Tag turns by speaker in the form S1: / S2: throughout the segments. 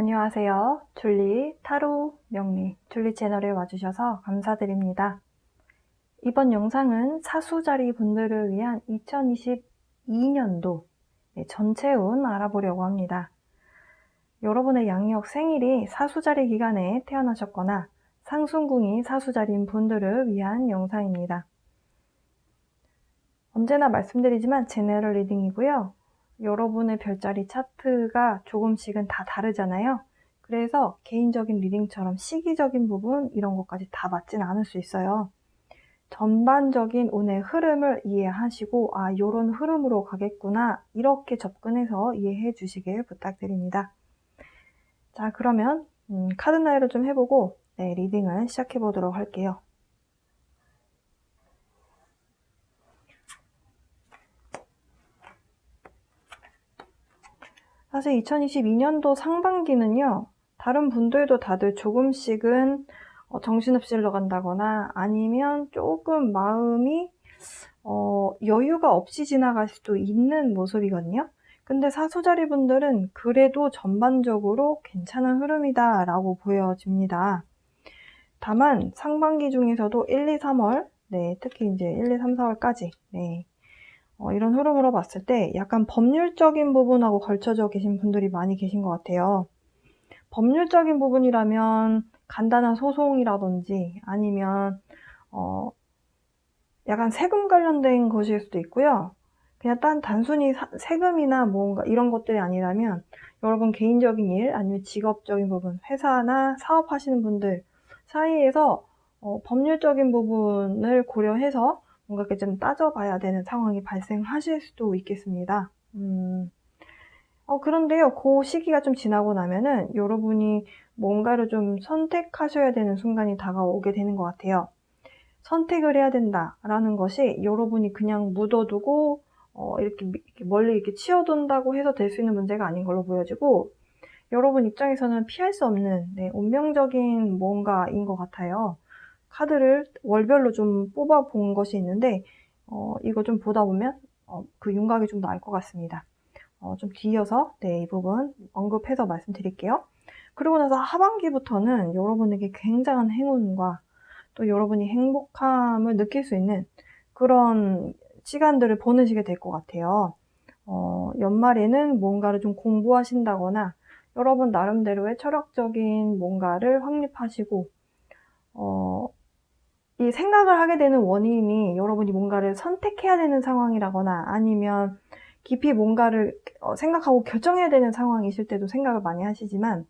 S1: 안녕하세요. 줄리 타로 명리 줄리 채널에 와주셔서 감사드립니다. 이번 영상은 사수자리 분들을 위한 2022년도 전체 운 알아보려고 합니다. 여러분의 양력 생일이 사수자리 기간에 태어나셨거나 상순궁이 사수자리인 분들을 위한 영상입니다. 언제나 말씀드리지만 제너럴 리딩이고요. 여러분의 별자리 차트가 조금씩은 다 다르잖아요. 그래서 개인적인 리딩처럼 시기적인 부분 이런 것까지 다 맞지는 않을 수 있어요. 전반적인 운의 흐름을 이해하시고 요런 흐름으로 가겠구나 이렇게 접근해서 이해해 주시길 부탁드립니다. 자, 그러면 카드 나열을 좀 해보고 리딩을 시작해 보도록 할게요. 사실 2022년도 상반기는요, 다른 분들도 다들 조금씩은 정신없이 흘러간다거나 아니면 조금 마음이 여유가 없이 지나갈 수도 있는 모습이거든요. 근데 사수자리 분들은 그래도 전반적으로 괜찮은 흐름이다 라고 보여집니다. 다만 상반기 중에서도 1, 2, 3월 특히 이제 1, 2, 3, 4월까지 이런 흐름으로 봤을 때 약간 법률적인 부분하고 걸쳐져 계신 분들이 많이 계신 것 같아요. 법률적인 부분이라면 간단한 소송이라든지 아니면 약간 세금 관련된 것일 수도 있고요. 그냥 단순히 세금이나 뭔가 이런 것들이 아니라면 여러분 개인적인 일 아니면 직업적인 부분, 회사나 사업하시는 분들 사이에서 법률적인 부분을 고려해서 뭔가 이렇게 좀 따져봐야 되는 상황이 발생하실 수도 있겠습니다. 그런데요, 그 시기가 좀 지나고 나면은 여러분이 뭔가를 좀 선택하셔야 되는 순간이 다가오게 되는 것 같아요. 선택을 해야 된다라는 것이 여러분이 그냥 묻어두고 이렇게 멀리 이렇게 치워둔다고 해서 될 수 있는 문제가 아닌 걸로 보여지고, 여러분 입장에서는 피할 수 없는 운명적인 뭔가인 것 같아요. 카드를 월별로 좀 뽑아 본 것이 있는데 이거 좀 보다 보면 그 윤곽이 좀 나을 것 같습니다. 좀 뒤이어서 이 부분 언급해서 말씀드릴게요. 그리고 나서 하반기부터는 여러분에게 굉장한 행운과 또 여러분이 행복함을 느낄 수 있는 그런 시간들을 보내시게 될 것 같아요. 연말에는 뭔가를 좀 공부하신다거나 여러분 나름대로의 철학적인 뭔가를 확립하시고 이 생각을 하게 되는 원인이 여러분이 뭔가를 선택해야 되는 상황이라거나 아니면 깊이 뭔가를 생각하고 결정해야 되는 상황이실 때도 생각을 많이 하시지만,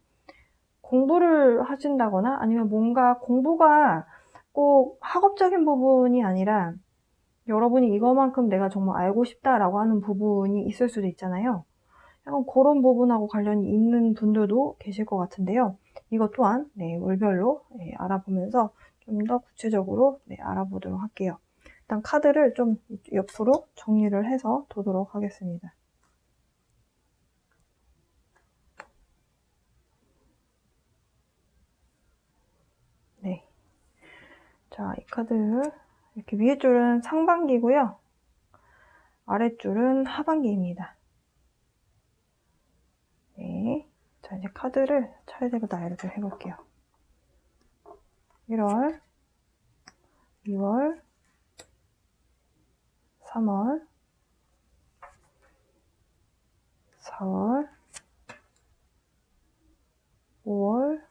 S1: 공부를 하신다거나 아니면 뭔가 공부가 꼭 학업적인 부분이 아니라 여러분이 이거만큼 내가 정말 알고 싶다라고 하는 부분이 있을 수도 있잖아요. 약간 그런 부분하고 관련이 있는 분들도 계실 것 같은데요. 이것 또한 월별로 알아보면서 좀 더 구체적으로 알아보도록 할게요. 일단 카드를 좀 옆으로 정리를 해서 두도록 하겠습니다. 자, 이 카드 이렇게 위에 줄은 상반기고요. 아랫줄은 하반기입니다. 자, 이제 카드를 차례대로 나열을 좀 해볼게요. 1월, 2월, 3월, 4월, 5월,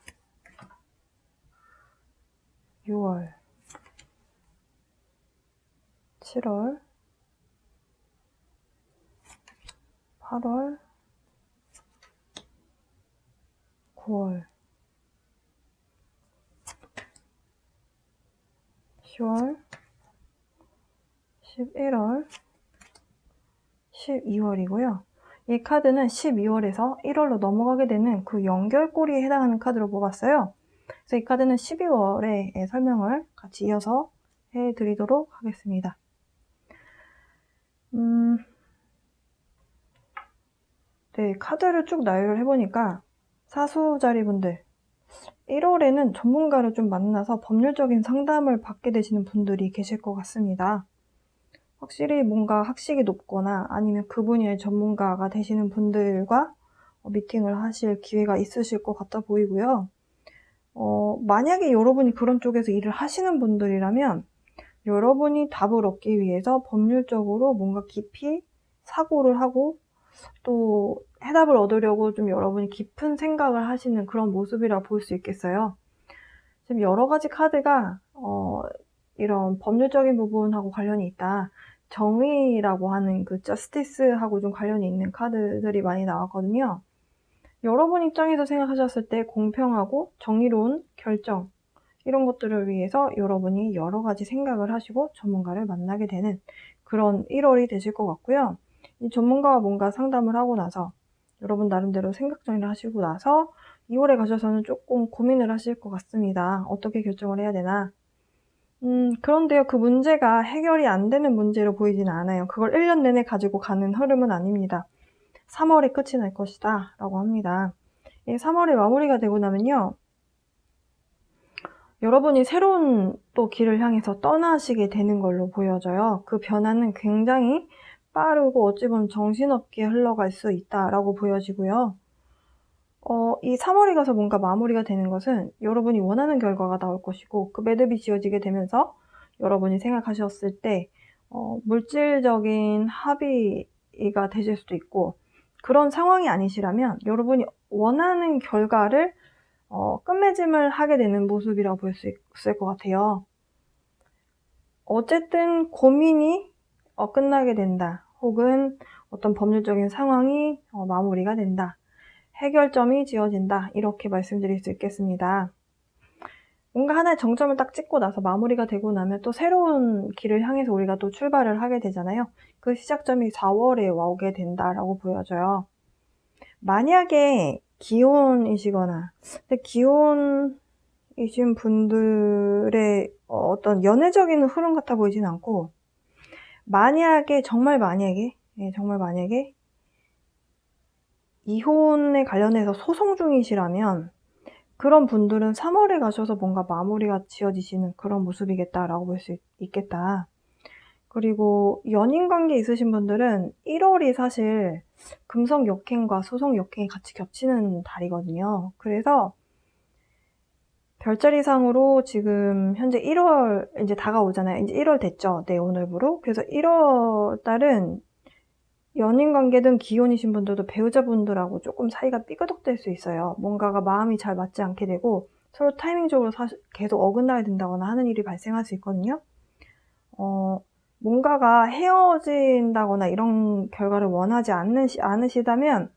S1: 6월, 7월, 8월, 9월, 10월, 11월, 12월이고요. 이 카드는 12월에서 1월로 넘어가게 되는 그 연결고리에 해당하는 카드로 뽑았어요. 그래서 이 카드는 12월에 설명을 같이 이어서 해드리도록 하겠습니다. 카드를 쭉 나열을 해보니까 사수자리 분들 1월에는 전문가를 좀 만나서 법률적인 상담을 받게 되시는 분들이 계실 것 같습니다. 확실히 뭔가 학식이 높거나 아니면 그 분야의 전문가가 되시는 분들과 미팅을 하실 기회가 있으실 것 같아 보이고요. 만약에 여러분이 그런 쪽에서 일을 하시는 분들이라면 여러분이 답을 얻기 위해서 법률적으로 뭔가 깊이 사고를 하고 또 해답을 얻으려고 좀 여러분이 깊은 생각을 하시는 그런 모습이라 볼 수 있겠어요. 지금 여러 가지 카드가 이런 법률적인 부분하고 관련이 있다. 정의라고 하는 그 저스티스하고 좀 관련이 있는 카드들이 많이 나왔거든요. 여러분 입장에서 생각하셨을 때 공평하고 정의로운 결정, 이런 것들을 위해서 여러분이 여러 가지 생각을 하시고 전문가를 만나게 되는 그런 1월이 되실 것 같고요. 이 전문가와 뭔가 상담을 하고 나서 여러분 나름대로 생각 정리를 하시고 나서 2월에 가셔서는 조금 고민을 하실 것 같습니다. 어떻게 결정을 해야 되나. 그런데요, 그 문제가 해결이 안 되는 문제로 보이지는 않아요. 그걸 1년 내내 가지고 가는 흐름은 아닙니다. 3월에 끝이 날 것이다 라고 합니다. 3월에 마무리가 되고 나면요, 여러분이 새로운 또 길을 향해서 떠나시게 되는 걸로 보여져요. 그 변화는 굉장히 빠르고 어찌 보면 정신없게 흘러갈 수 있다라고 보여지고요. 이 3월에 가서 뭔가 마무리가 되는 것은 여러분이 원하는 결과가 나올 것이고, 그 매듭이 지어지게 되면서 여러분이 생각하셨을 때 물질적인 합의가 되실 수도 있고, 그런 상황이 아니시라면 여러분이 원하는 결과를 끝맺음을 하게 되는 모습이라고 볼 수 있을 것 같아요. 어쨌든 고민이 끝나게 된다. 혹은 어떤 법률적인 상황이 마무리가 된다. 해결점이 지어진다. 이렇게 말씀드릴 수 있겠습니다. 뭔가 하나의 정점을 딱 찍고 나서 마무리가 되고 나면 또 새로운 길을 향해서 우리가 또 출발을 하게 되잖아요. 그 시작점이 4월에 오게 된다라고 보여져요. 만약에 기혼이시거나, 근데 기혼이신 분들의 어떤 연애적인 흐름 같아 보이진 않고, 만약에 정말 만약에 이혼에 관련해서 소송 중이시라면 그런 분들은 3월에 가셔서 뭔가 마무리가 지어지시는 그런 모습이겠다라고 볼 수 있겠다. 그리고 연인 관계 있으신 분들은 1월이 사실 금성 역행과 소송 역행이 같이 겹치는 달이거든요. 그래서 별자리상으로 지금 현재 1월 이제 다가오잖아요. 이제 1월 됐죠. 네, 오늘부로. 그래서 1월 달은 연인 관계든 기혼이신 분들도 배우자분들하고 조금 사이가 삐그덕될 수 있어요. 뭔가가 마음이 잘 맞지 않게 되고 서로 타이밍적으로 계속 어긋나야 된다거나 하는 일이 발생할 수 있거든요. 뭔가가 헤어진다거나 이런 결과를 원하지 않으시다면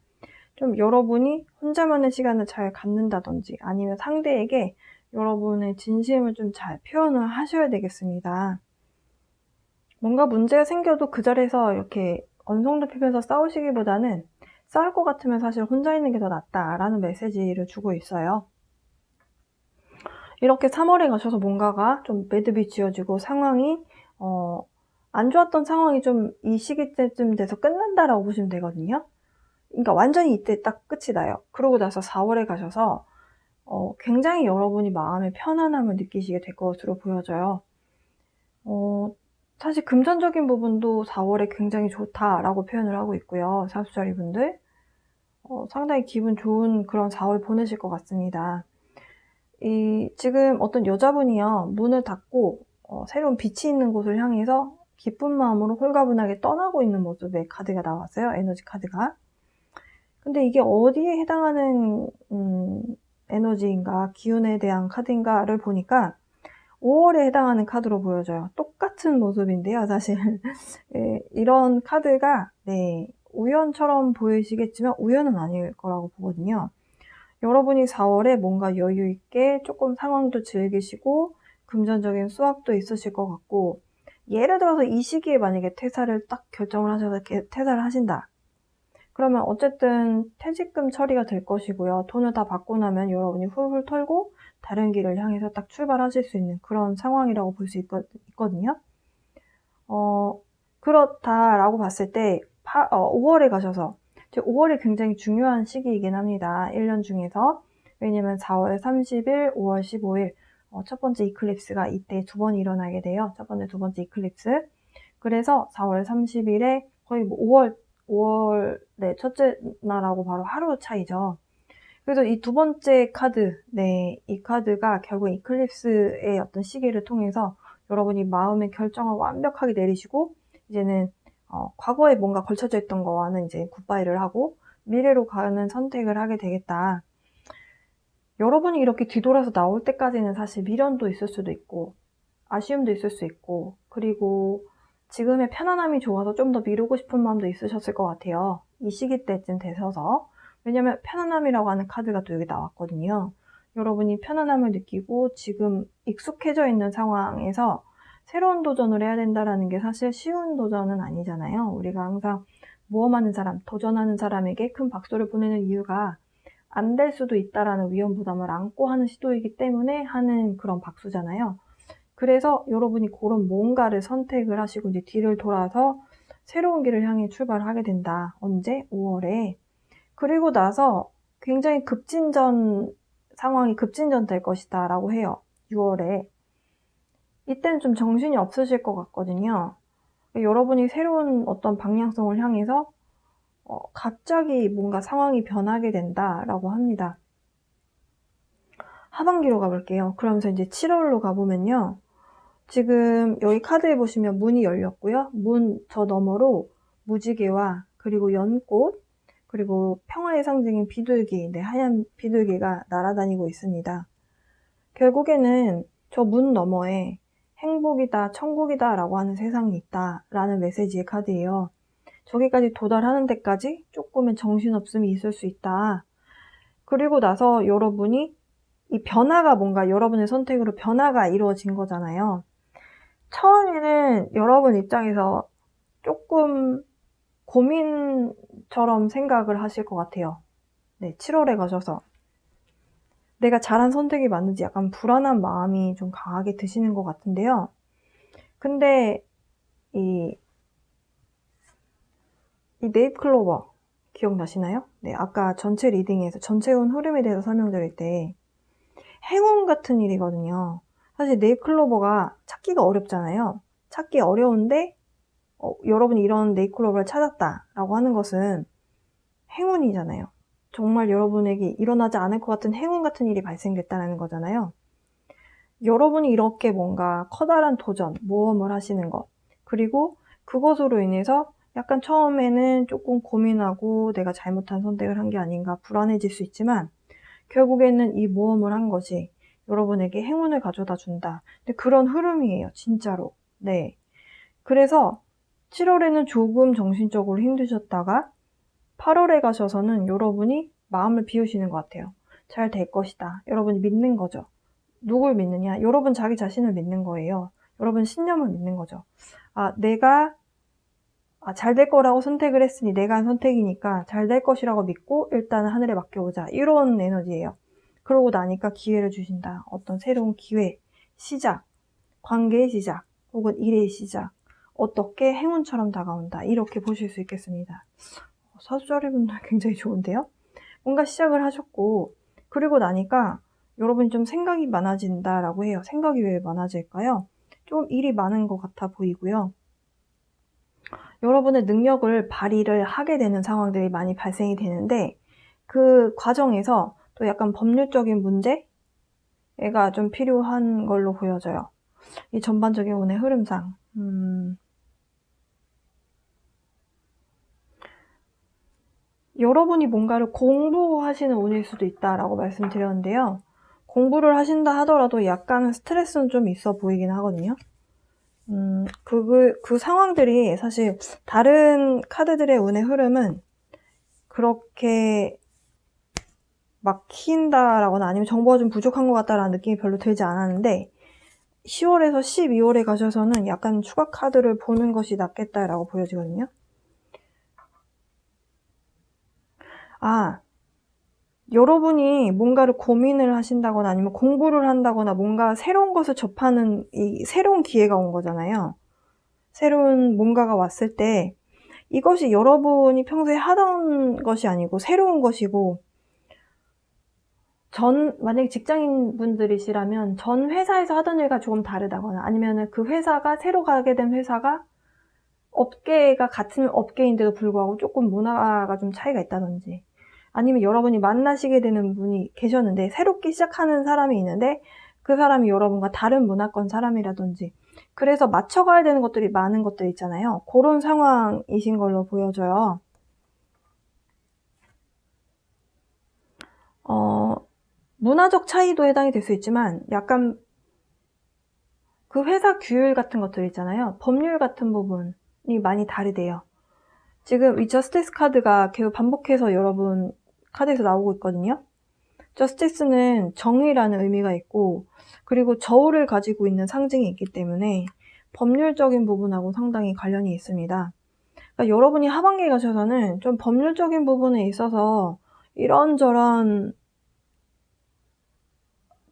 S1: 좀 여러분이 혼자만의 시간을 잘 갖는다든지 아니면 상대에게 여러분의 진심을 좀 잘 표현을 하셔야 되겠습니다. 뭔가 문제가 생겨도 그 자리에서 이렇게 언성 높이면서 싸우시기보다는 싸울 것 같으면 사실 혼자 있는 게 더 낫다라는 메시지를 주고 있어요. 이렇게 3월에 가셔서 뭔가가 좀 매듭이 지어지고 상황이 안 좋았던 상황이 좀 이 시기 때쯤 돼서 끝난다라고 보시면 되거든요. 그러니까 완전히 이때 딱 끝이 나요. 그러고 나서 4월에 가셔서 굉장히 여러분이 마음의 편안함을 느끼시게 될 것으로 보여져요. 사실 금전적인 부분도 4월에 굉장히 좋다라고 표현을 하고 있고요. 사수자리 분들. 상당히 기분 좋은 그런 4월 보내실 것 같습니다. 지금 어떤 여자분이요, 문을 닫고 새로운 빛이 있는 곳을 향해서 기쁜 마음으로 홀가분하게 떠나고 있는 모습의 카드가 나왔어요. 에너지 카드가. 근데 이게 어디에 해당하는 에너지인가, 기운에 대한 카드인가를 보니까 5월에 해당하는 카드로 보여져요. 똑같은 모습인데요, 사실. 네, 이런 카드가 우연처럼 보이시겠지만 우연은 아닐 거라고 보거든요. 여러분이 4월에 뭔가 여유 있게 조금 상황도 즐기시고 금전적인 수확도 있으실 것 같고, 예를 들어서 이 시기에 만약에 퇴사를 딱 결정을 하셔서 퇴사를 하신다. 그러면 어쨌든 퇴직금 처리가 될 것이고요. 돈을 다 받고 나면 여러분이 훌훌 털고 다른 길을 향해서 딱 출발하실 수 있는 그런 상황이라고 볼 수 있거든요. 그렇다라고 봤을 때 5월에 가셔서 5월이 굉장히 중요한 시기이긴 합니다. 1년 중에서. 왜냐면 4월 30일, 5월 15일 첫 번째 이클립스가 이때 두 번 일어나게 돼요. 첫 번째, 두 번째 이클립스. 그래서 4월 30일에 거의 뭐 5월의 첫째 날하고 바로 하루 차이죠. 그래서 이 두 번째 카드, 이 카드가 결국 이클립스의 어떤 시기를 통해서 여러분이 마음의 결정을 완벽하게 내리시고 이제는 과거에 뭔가 걸쳐져 있던 거와는 이제 굿바이를 하고 미래로 가는 선택을 하게 되겠다. 여러분이 이렇게 뒤돌아서 나올 때까지는 사실 미련도 있을 수도 있고 아쉬움도 있을 수 있고 그리고 지금의 편안함이 좋아서 좀 더 미루고 싶은 마음도 있으셨을 것 같아요. 이 시기 때쯤 되셔서. 왜냐면 편안함이라고 하는 카드가 또 여기 나왔거든요. 여러분이 편안함을 느끼고 지금 익숙해져 있는 상황에서 새로운 도전을 해야 된다는 게 사실 쉬운 도전은 아니잖아요. 우리가 항상 모험하는 사람, 도전하는 사람에게 큰 박수를 보내는 이유가 안 될 수도 있다라는 위험 부담을 안고 하는 시도이기 때문에 하는 그런 박수잖아요. 그래서 여러분이 그런 뭔가를 선택을 하시고 이제 뒤를 돌아서 새로운 길을 향해 출발하게 된다. 언제? 5월에. 그리고 나서 굉장히 상황이 급진전될 것이다 라고 해요. 6월에. 이때는 좀 정신이 없으실 것 같거든요. 여러분이 새로운 어떤 방향성을 향해서 갑자기 뭔가 상황이 변하게 된다라고 합니다. 하반기로 가볼게요. 그러면서 이제 7월로 가보면요. 지금 여기 카드에 보시면 문이 열렸고요. 문 저 너머로 무지개와 그리고 연꽃 그리고 평화의 상징인 비둘기, 하얀 비둘기가 날아다니고 있습니다. 결국에는 저 문 너머에 행복이다, 천국이다 라고 하는 세상이 있다 라는 메시지의 카드예요. 저기까지 도달하는 데까지 조금의 정신없음이 있을 수 있다. 그리고 나서 여러분이 이 변화가 뭔가 여러분의 선택으로 변화가 이루어진 거잖아요. 처음에는 여러분 입장에서 조금 고민처럼 생각을 하실 것 같아요. 7월에 가셔서 내가 잘한 선택이 맞는지 약간 불안한 마음이 좀 강하게 드시는 것 같은데요. 근데 이 네잎클로버 기억나시나요? 아까 전체 리딩에서 전체 운 흐름에 대해서 설명드릴 때 행운 같은 일이거든요. 사실 네잎클로버가 찾기가 어렵잖아요. 찾기 어려운데 여러분이 이런 네잎클로버를 찾았다라고 하는 것은 행운이잖아요. 정말 여러분에게 일어나지 않을 것 같은 행운 같은 일이 발생됐다는 거잖아요. 여러분이 이렇게 뭔가 커다란 도전, 모험을 하시는 것, 그리고 그것으로 인해서 약간 처음에는 조금 고민하고 내가 잘못한 선택을 한 게 아닌가 불안해질 수 있지만 결국에는 이 모험을 한 것이 여러분에게 행운을 가져다 준다. 근데 그런 흐름이에요, 진짜로. 그래서 7월에는 조금 정신적으로 힘드셨다가 8월에 가셔서는 여러분이 마음을 비우시는 것 같아요. 잘 될 것이다. 여러분이 믿는 거죠. 누굴 믿느냐? 여러분 자기 자신을 믿는 거예요. 여러분 신념을 믿는 거죠. 내가 잘 될 거라고 선택을 했으니 내가 한 선택이니까 잘 될 것이라고 믿고 일단은 하늘에 맡겨보자. 이런 에너지예요. 그러고 나니까 기회를 주신다. 어떤 새로운 기회, 시작, 관계의 시작, 혹은 일의 시작. 어떻게 행운처럼 다가온다. 이렇게 보실 수 있겠습니다. 사주자리분들 굉장히 좋은데요? 뭔가 시작을 하셨고 그리고 나니까 여러분이 좀 생각이 많아진다라고 해요. 생각이 왜 많아질까요? 좀 일이 많은 것 같아 보이고요. 여러분의 능력을 발휘를 하게 되는 상황들이 많이 발생이 되는데 그 과정에서 또 약간 법률적인 문제가 좀 필요한 걸로 보여져요. 이 전반적인 오늘 흐름상. 여러분이 뭔가를 공부하시는 운일 수도 있다라고 말씀드렸는데요. 공부를 하신다 하더라도 약간은 스트레스는 좀 있어 보이긴 하거든요. 그 상황들이 사실 다른 카드들의 운의 흐름은 그렇게 막힌다라거나 아니면 정보가 좀 부족한 것 같다라는 느낌이 별로 들지 않았는데 10월에서 12월에 가셔서는 약간 추가 카드를 보는 것이 낫겠다라고 보여지거든요. 여러분이 뭔가를 고민을 하신다거나 아니면 공부를 한다거나 뭔가 새로운 것을 접하는 이 새로운 기회가 온 거잖아요. 새로운 뭔가가 왔을 때 이것이 여러분이 평소에 하던 것이 아니고 새로운 것이고 만약에 직장인 분들이시라면 전 회사에서 하던 일과 조금 다르다거나 아니면 그 회사가 새로 가게 된 회사가 업계가 같은 업계인데도 불구하고 조금 문화가 좀 차이가 있다든지, 아니면 여러분이 만나시게 되는 분이 계셨는데 새롭게 시작하는 사람이 있는데 그 사람이 여러분과 다른 문화권 사람이라든지, 그래서 맞춰가야 되는 것들이 많은 것들 있잖아요. 그런 상황이신 걸로 보여져요. 문화적 차이도 해당이 될 수 있지만 약간 그 회사 규율 같은 것들 있잖아요. 법률 같은 부분이 많이 다르대요. 지금 이 저스티스 카드가 계속 반복해서 여러분 카드에서 나오고 있거든요. 저스티스는 정의라는 의미가 있고, 그리고 저울을 가지고 있는 상징이 있기 때문에 법률적인 부분하고 상당히 관련이 있습니다. 그러니까 여러분이 하반기에 가셔서는 좀 법률적인 부분에 있어서 이런저런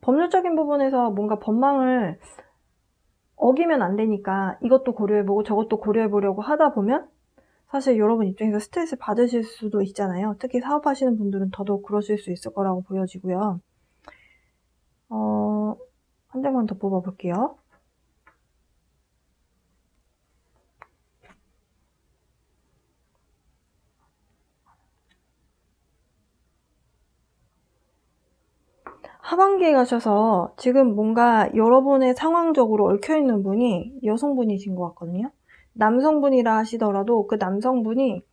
S1: 법률적인 부분에서 뭔가 법망을 어기면 안 되니까 이것도 고려해보고 저것도 고려해보려고 하다 보면 사실 여러분 입장에서 스트레스 받으실 수도 있잖아요. 특히 사업하시는 분들은 더더욱 그러실 수 있을 거라고 보여지고요. 한 장만 더 뽑아볼게요. 하반기에 가셔서 지금 뭔가 여러분의 상황적으로 얽혀있는 분이 여성분이신 것 같거든요. 남성분이라 하시더라도 그 남성분이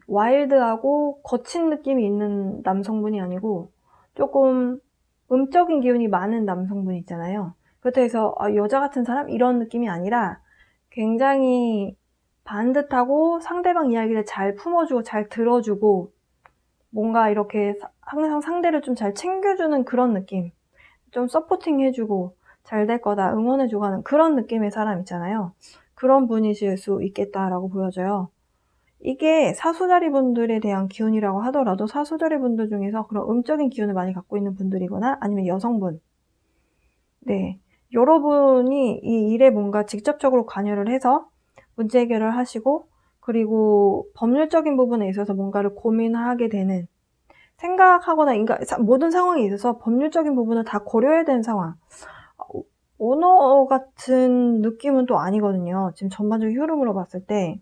S1: 와일드하고 거친 느낌이 있는 남성분이 아니고 조금 음적인 기운이 많은 남성분 있잖아요. 그렇다고 해서 여자 같은 사람? 이런 느낌이 아니라 굉장히 반듯하고 상대방 이야기를 잘 품어주고 잘 들어주고 뭔가 이렇게 항상 상대를 좀 잘 챙겨주는 그런 느낌, 좀 서포팅 해주고 잘 될 거다 응원해주고 하는 그런 느낌의 사람 있잖아요. 그런 분이실 수 있겠다라고 보여져요. 이게 사수자리 분들에 대한 기운이라고 하더라도 사수자리 분들 중에서 그런 음적인 기운을 많이 갖고 있는 분들이거나 아니면 여성분, 네, 여러분이 이 일에 뭔가 직접적으로 관여를 해서 문제 해결을 하시고, 그리고 법률적인 부분에 있어서 뭔가를 고민하게 되는, 생각하거나 모든 상황에 있어서 법률적인 부분을 다 고려해야 되는 상황. 오너 같은 느낌은 또 아니거든요. 지금 전반적인 흐름으로 봤을 때.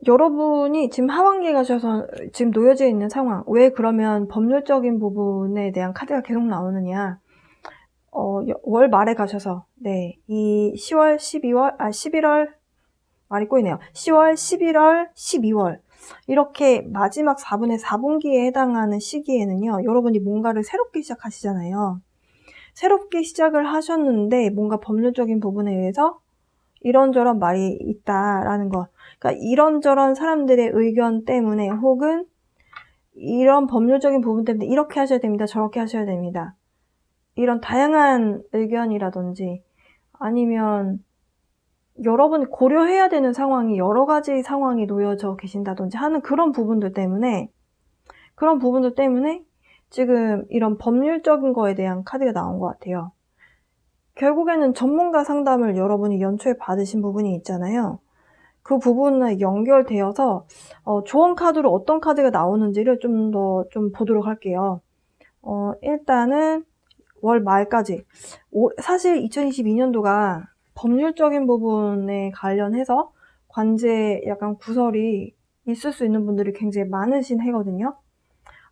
S1: 여러분이 지금 하반기에 가셔서 지금 놓여져 있는 상황, 왜 그러면 법률적인 부분에 대한 카드가 계속 나오느냐. 월 말에 가셔서, 네, 이 10월, 11월, 말이 꼬이네요. 10월, 11월, 12월. 이렇게 마지막 4분의 4분기에 해당하는 시기에는요, 여러분이 뭔가를 새롭게 시작하시잖아요. 새롭게 시작을 하셨는데, 뭔가 법률적인 부분에 의해서 이런저런 말이 있다라는 것. 그러니까 이런저런 사람들의 의견 때문에 혹은 이런 법률적인 부분 때문에 이렇게 하셔야 됩니다. 저렇게 하셔야 됩니다. 이런 다양한 의견이라든지 아니면 여러분이 고려해야 되는 상황이 여러 가지 상황이 놓여져 계신다든지 하는 그런 부분들 때문에 지금 이런 법률적인 거에 대한 카드가 나온 것 같아요. 결국에는 전문가 상담을 여러분이 연초에 받으신 부분이 있잖아요. 그 부분에 연결되어서 조언 카드로 어떤 카드가 나오는지를 좀 보도록 할게요. 일단은 월 말까지. 사실 2022년도가 법률적인 부분에 관련해서 관제 약간 구설이 있을 수 있는 분들이 굉장히 많으신 해거든요.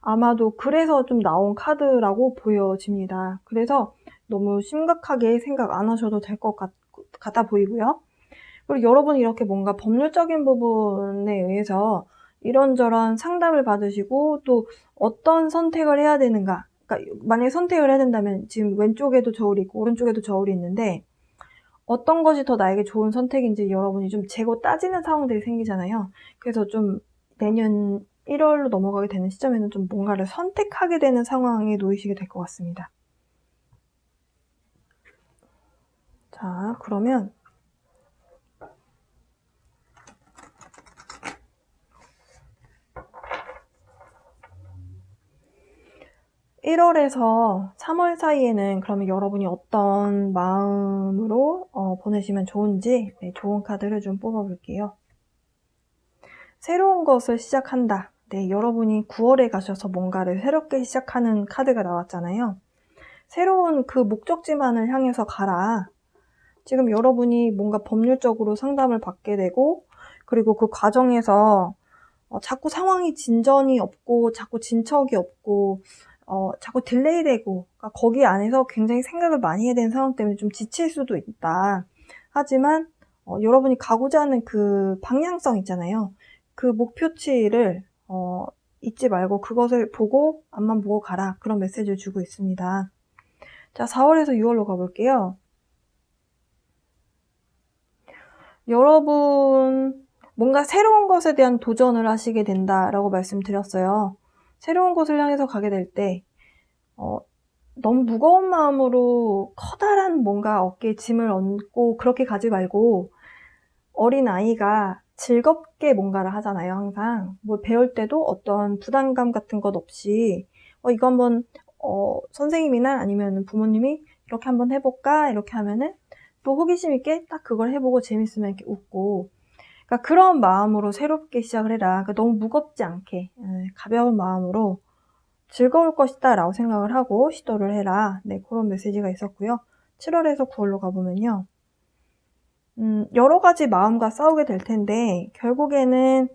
S1: 아마도 그래서 좀 나온 카드라고 보여집니다. 그래서 너무 심각하게 생각 안 하셔도 될 것 같아 보이고요. 그리고 여러분이 이렇게 뭔가 법률적인 부분에 의해서 이런저런 상담을 받으시고 또 어떤 선택을 해야 되는가, 그러니까 만약에 선택을 해야 된다면 지금 왼쪽에도 저울이 있고 오른쪽에도 저울이 있는데 어떤 것이 더 나에게 좋은 선택인지 여러분이 좀 재고 따지는 상황들이 생기잖아요. 그래서 좀 내년 1월로 넘어가게 되는 시점에는 좀 뭔가를 선택하게 되는 상황에 놓이시게 될 것 같습니다. 자, 그러면 1월에서 3월 사이에는 그러면 여러분이 어떤 마음으로 보내시면 좋은지, 네, 좋은 카드를 좀 뽑아볼게요. 새로운 것을 시작한다. 네, 여러분이 9월에 가셔서 뭔가를 새롭게 시작하는 카드가 나왔잖아요. 새로운 그 목적지만을 향해서 가라. 지금 여러분이 뭔가 법률적으로 상담을 받게 되고, 그리고 그 과정에서 자꾸 상황이 진전이 없고, 자꾸 진척이 없고, 자꾸 딜레이 되고, 그러니까 거기 안에서 굉장히 생각을 많이 해야 되는 상황 때문에 좀 지칠 수도 있다. 하지만 여러분이 가고자 하는 그 방향성 있잖아요. 그 목표치를 잊지 말고 그것을 보고 앞만 보고 가라. 그런 메시지를 주고 있습니다. 자, 4월에서 6월로 가볼게요. 여러분 뭔가 새로운 것에 대한 도전을 하시게 된다라고 말씀드렸어요. 새로운 곳을 향해서 가게 될 때 너무 무거운 마음으로 커다란 뭔가 어깨에 짐을 얹고 그렇게 가지 말고, 어린아이가 즐겁게 뭔가를 하잖아요. 항상 뭘 배울 때도 어떤 부담감 같은 것 없이 이거 한번 선생님이나 아니면 부모님이 이렇게 한번 해볼까 이렇게 하면은 또 호기심 있게 딱 그걸 해보고 재밌으면 이렇게 웃고, 그러니까 그런 마음으로 새롭게 시작을 해라. 그러니까 너무 무겁지 않게 가벼운 마음으로 즐거울 것이다 라고 생각을 하고 시도를 해라. 네, 그런 메시지가 있었고요. 7월에서 9월로 가보면요. 여러 가지 마음과 싸우게 될 텐데 결국에는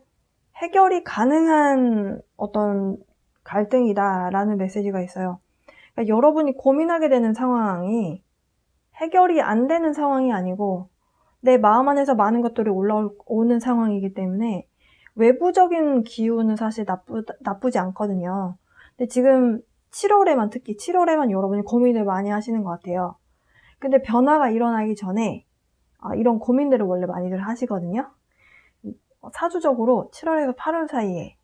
S1: 해결이 가능한 어떤 갈등이다라는 메시지가 있어요. 그러니까 여러분이 고민하게 되는 상황이 해결이 안 되는 상황이 아니고 내 마음 안에서 많은 것들이 올라오는 상황이기 때문에 외부적인 기운은 사실 나쁘지 않거든요. 근데 지금 7월에만, 특히 7월에만 여러분이 고민을 많이 하시는 것 같아요. 근데 변화가 일어나기 전에 이런 고민들을 원래 많이들 하시거든요. 사주적으로 7월에서 8월 사이에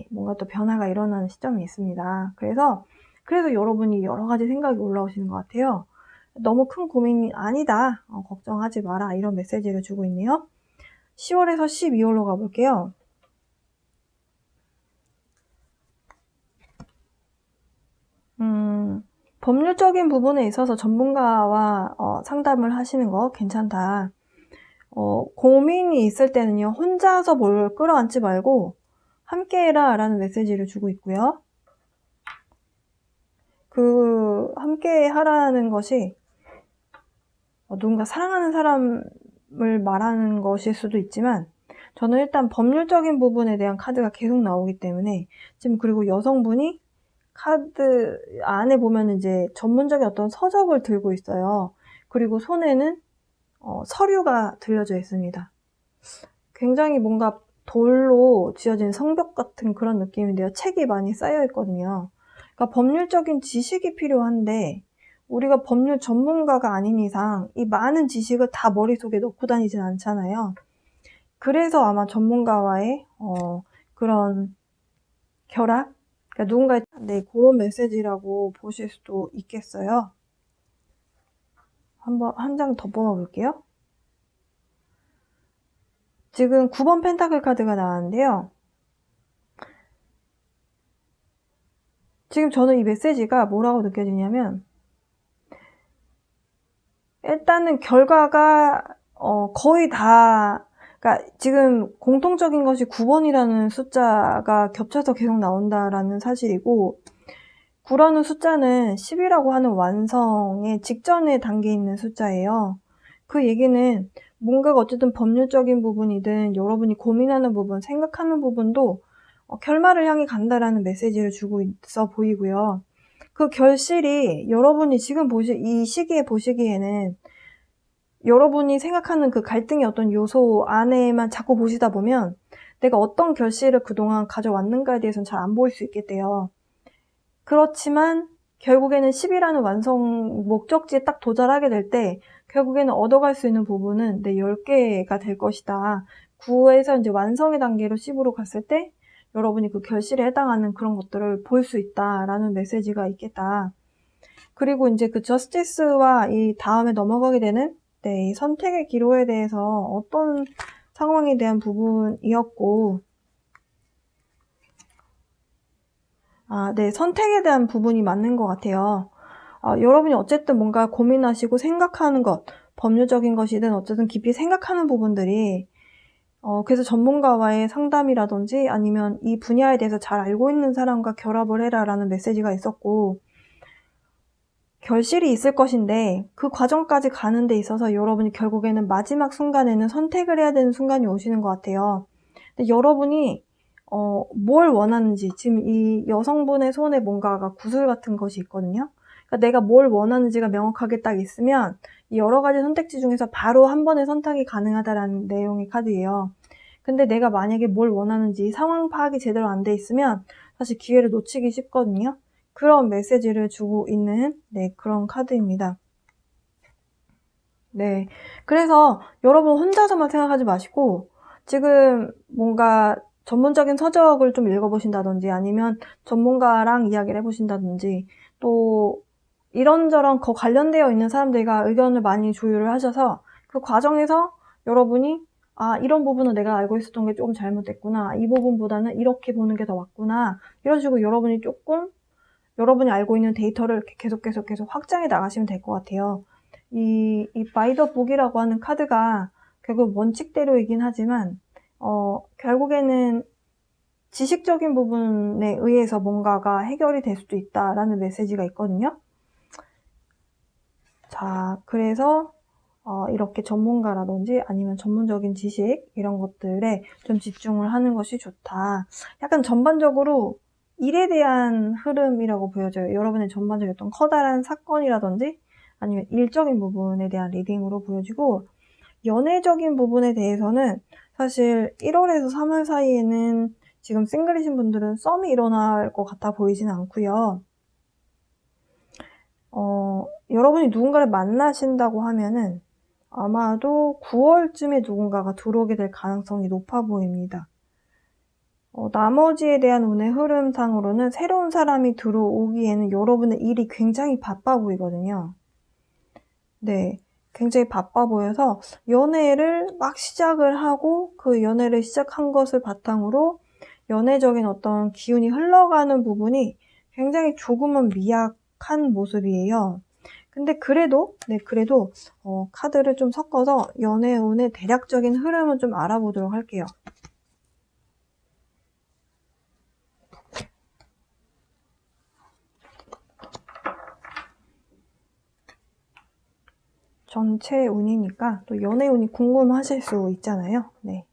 S1: 뭔가 또 변화가 일어나는 시점이 있습니다. 그래서 여러분이 여러 가지 생각이 올라오시는 것 같아요. 너무 큰 고민이 아니다. 걱정하지 마라. 이런 메시지를 주고 있네요. 10월에서 12월로 가볼게요. 법률적인 부분에 있어서 전문가와 상담을 하시는 거 괜찮다. 고민이 있을 때는요, 혼자서 뭘 끌어안지 말고 함께 해라 라는 메시지를 주고 있고요. 그 함께 하라는 것이 누군가 사랑하는 사람을 말하는 것일 수도 있지만, 저는 일단 법률적인 부분에 대한 카드가 계속 나오기 때문에 지금, 그리고 여성분이 카드 안에 보면 이제 전문적인 어떤 서적을 들고 있어요. 그리고 손에는 서류가 들려져 있습니다. 굉장히 뭔가 돌로 지어진 성벽 같은 그런 느낌인데요. 책이 많이 쌓여 있거든요. 그러니까 법률적인 지식이 필요한데 우리가 법률 전문가가 아닌 이상 이 많은 지식을 다 머릿속에 넣고 다니진 않잖아요. 그래서 아마 전문가와의 그런 결합? 그러니까 누군가의 그런 메시지라고 보실 수도 있겠어요. 한번 한 장 더 뽑아볼게요. 지금 9번 펜타클 카드가 나왔는데요. 지금 저는 이 메시지가 뭐라고 느껴지냐면, 일단은 결과가 거의 다, 그러니까 지금 공통적인 것이 9번이라는 숫자가 겹쳐서 계속 나온다라는 사실이고, 9라는 숫자는 10이라고 하는 완성의 직전에 담겨 있는 숫자예요. 그 얘기는 뭔가가 어쨌든 법률적인 부분이든 여러분이 고민하는 부분, 생각하는 부분도 결말을 향해 간다라는 메시지를 주고 있어 보이고요. 그 결실이 여러분이 지금 이 시기에 보시기에는 여러분이 생각하는 그 갈등의 어떤 요소 안에만 자꾸 보시다 보면 내가 어떤 결실을 그동안 가져왔는가에 대해서는 잘 안 보일 수 있겠대요. 그렇지만 결국에는 10이라는 완성 목적지에 딱 도달하게 될 때 결국에는 얻어갈 수 있는 부분은 10개가 될 것이다. 9에서 이제 완성의 단계로 10으로 갔을 때 여러분이 그 결실에 해당하는 그런 것들을 볼 수 있다라는 메시지가 있겠다. 그리고 이제 그 저스티스와 이 다음에 넘어가게 되는 이 선택의 기로에 대해서 어떤 상황에 대한 부분이었고, 네, 선택에 대한 부분이 맞는 것 같아요. 여러분이 어쨌든 뭔가 고민하시고 생각하는 것, 법률적인 것이든 어쨌든 깊이 생각하는 부분들이 그래서 전문가와의 상담이라든지 아니면 이 분야에 대해서 잘 알고 있는 사람과 결합을 해라라는 메시지가 있었고, 결실이 있을 것인데 그 과정까지 가는 데 있어서 여러분이 결국에는 마지막 순간에는 선택을 해야 되는 순간이 오시는 것 같아요. 근데 여러분이 뭘 원하는지, 지금 이 여성분의 손에 뭔가가 구슬 같은 것이 있거든요. 그러니까 내가 뭘 원하는지가 명확하게 딱 있으면 이 여러 가지 선택지 중에서 바로 한 번에 선택이 가능하다라는 내용의 카드예요. 근데 내가 만약에 뭘 원하는지 상황 파악이 제대로 안 돼 있으면 사실 기회를 놓치기 쉽거든요. 그런 메시지를 주고 있는 그런 카드입니다. 네. 그래서 여러분 혼자서만 생각하지 마시고 지금 뭔가 전문적인 서적을 좀 읽어보신다든지 아니면 전문가랑 이야기를 해보신다든지 또 이런저런 관련되어 있는 사람들과 의견을 많이 조율을 하셔서 그 과정에서 여러분이 이런 부분은 내가 알고 있었던 게 조금 잘못됐구나. 이 부분보다는 이렇게 보는 게 더 맞구나. 이런 식으로 여러분이 알고 있는 데이터를 이렇게 계속 확장해 나가시면 될 것 같아요. 이 바이 더 북이라고 하는 카드가 결국 원칙대로이긴 하지만 결국에는 지식적인 부분에 의해서 뭔가가 해결이 될 수도 있다라는 메시지가 있거든요. 자, 그래서 이렇게 전문가라든지 아니면 전문적인 지식 이런 것들에 좀 집중을 하는 것이 좋다. 약간 전반적으로 일에 대한 흐름이라고 보여져요. 여러분의 전반적인 어떤 커다란 사건이라든지 아니면 일적인 부분에 대한 리딩으로 보여지고, 연애적인 부분에 대해서는 사실 1월에서 3월 사이에는 지금 싱글이신 분들은 썸이 일어날 것 같아 보이지는 않고요. 여러분이 누군가를 만나신다고 하면은 아마도 9월쯤에 누군가가 들어오게 될 가능성이 높아 보입니다. 나머지에 대한 운의 흐름상으로는 새로운 사람이 들어오기에는 여러분의 일이 굉장히 바빠 보이거든요. 네, 굉장히 바빠 보여서 연애를 막 시작을 하고 그 연애를 시작한 것을 바탕으로 연애적인 어떤 기운이 흘러가는 부분이 굉장히 조금은 미약한 모습이에요. 근데 그래도 카드를 좀 섞어서 연애운의 대략적인 흐름을 좀 알아보도록 할게요. 전체 운이니까 또 연애운이 궁금하실 수 있잖아요. 네.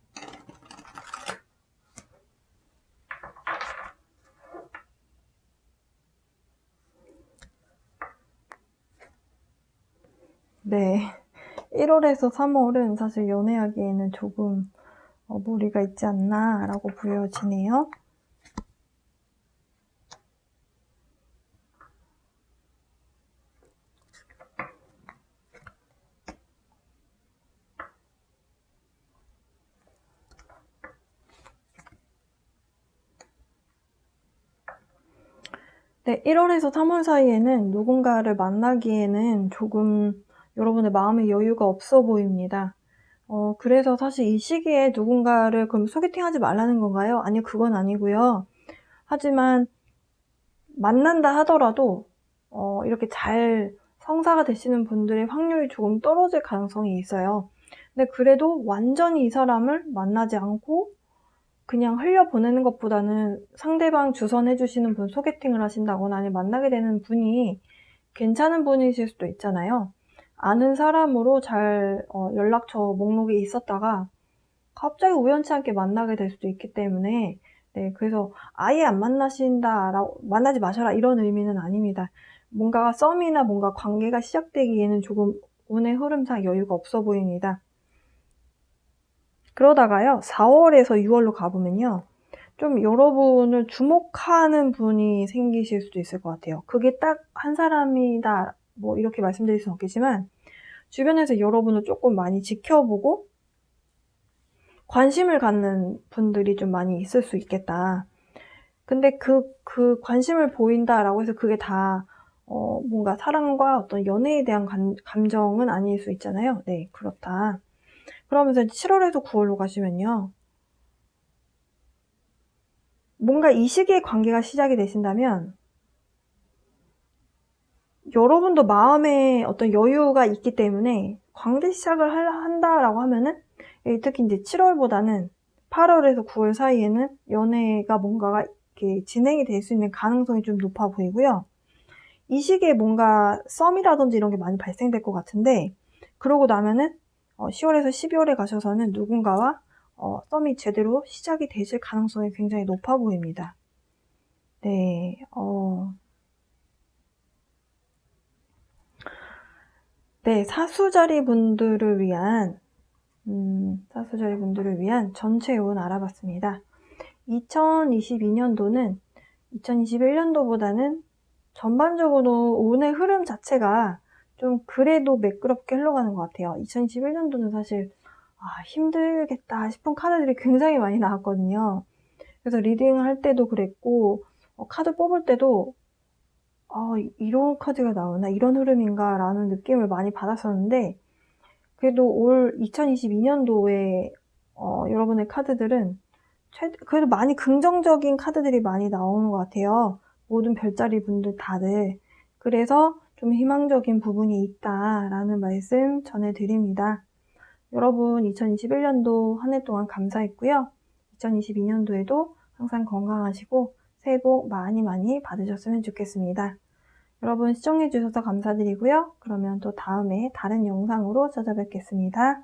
S1: 네. 1월에서 3월은 사실 연애하기에는 조금 무리가 있지 않나 라고 보여지네요. 네, 1월에서 3월 사이에는 누군가를 만나기에는 조금 여러분의 마음의 여유가 없어 보입니다. 그래서 사실 이 시기에 누군가를 그럼 소개팅 하지 말라는 건가요? 아니요, 그건 아니고요. 하지만 만난다 하더라도 이렇게 잘 성사가 되시는 분들의 확률이 조금 떨어질 가능성이 있어요. 근데 그래도 완전히 이 사람을 만나지 않고 그냥 흘려보내는 것보다는 상대방 주선해 주시는 분 소개팅을 하신다거나 아니면 만나게 되는 분이 괜찮은 분이실 수도 있잖아요. 아는 사람으로 잘 연락처 목록에 있었다가 갑자기 우연치 않게 만나게 될 수도 있기 때문에 그래서 아예 안 만나지 마셔라 이런 의미는 아닙니다. 뭔가 썸이나 뭔가 관계가 시작되기에는 조금 운의 흐름상 여유가 없어 보입니다. 그러다가요, 4월에서 6월로 가보면요, 좀 여러분을 주목하는 분이 생기실 수도 있을 것 같아요. 그게 딱 한 사람이다, 뭐 이렇게 말씀드릴 수는 없겠지만 주변에서 여러분을 조금 많이 지켜보고 관심을 갖는 분들이 좀 많이 있을 수 있겠다. 근데 그 관심을 보인다라고 해서 그게 다 뭔가 사랑과 어떤 연애에 대한 감정은 아닐 수 있잖아요. 네, 그렇다. 그러면서 7월에서 9월로 가시면요, 뭔가 이 시기에 관계가 시작이 되신다면 여러분도 마음에 어떤 여유가 있기 때문에 관계 시작을 한다라고 하면은 특히 이제 7월보다는 8월에서 9월 사이에는 연애가 뭔가가 이렇게 진행이 될 수 있는 가능성이 좀 높아 보이고요. 이 시기에 뭔가 썸이라든지 이런 게 많이 발생될 것 같은데, 그러고 나면은 10월에서 12월에 가셔서는 누군가와 썸이 제대로 시작이 되실 가능성이 굉장히 높아 보입니다. 네, 네, 사수자리 분들을 위한 전체 운 알아봤습니다. 2022년도는 2021년도보다는 전반적으로 운의 흐름 자체가 좀 그래도 매끄럽게 흘러가는 것 같아요. 2021년도는 사실 힘들겠다 싶은 카드들이 굉장히 많이 나왔거든요. 그래서 리딩 할 때도 그랬고 카드 뽑을 때도 이런 카드가 나오나, 이런 흐름인가 라는 느낌을 많이 받았었는데, 그래도 올 2022년도에 여러분의 카드들은 그래도 많이 긍정적인 카드들이 많이 나오는 것 같아요. 모든 별자리 분들 다들. 그래서 좀 희망적인 부분이 있다라는 말씀 전해드립니다. 여러분 2021년도 한 해 동안 감사했고요. 2022년도에도 항상 건강하시고 새해 복 많이 많이 받으셨으면 좋겠습니다. 여러분 시청해주셔서 감사드리고요. 그러면 또 다음에 다른 영상으로 찾아뵙겠습니다.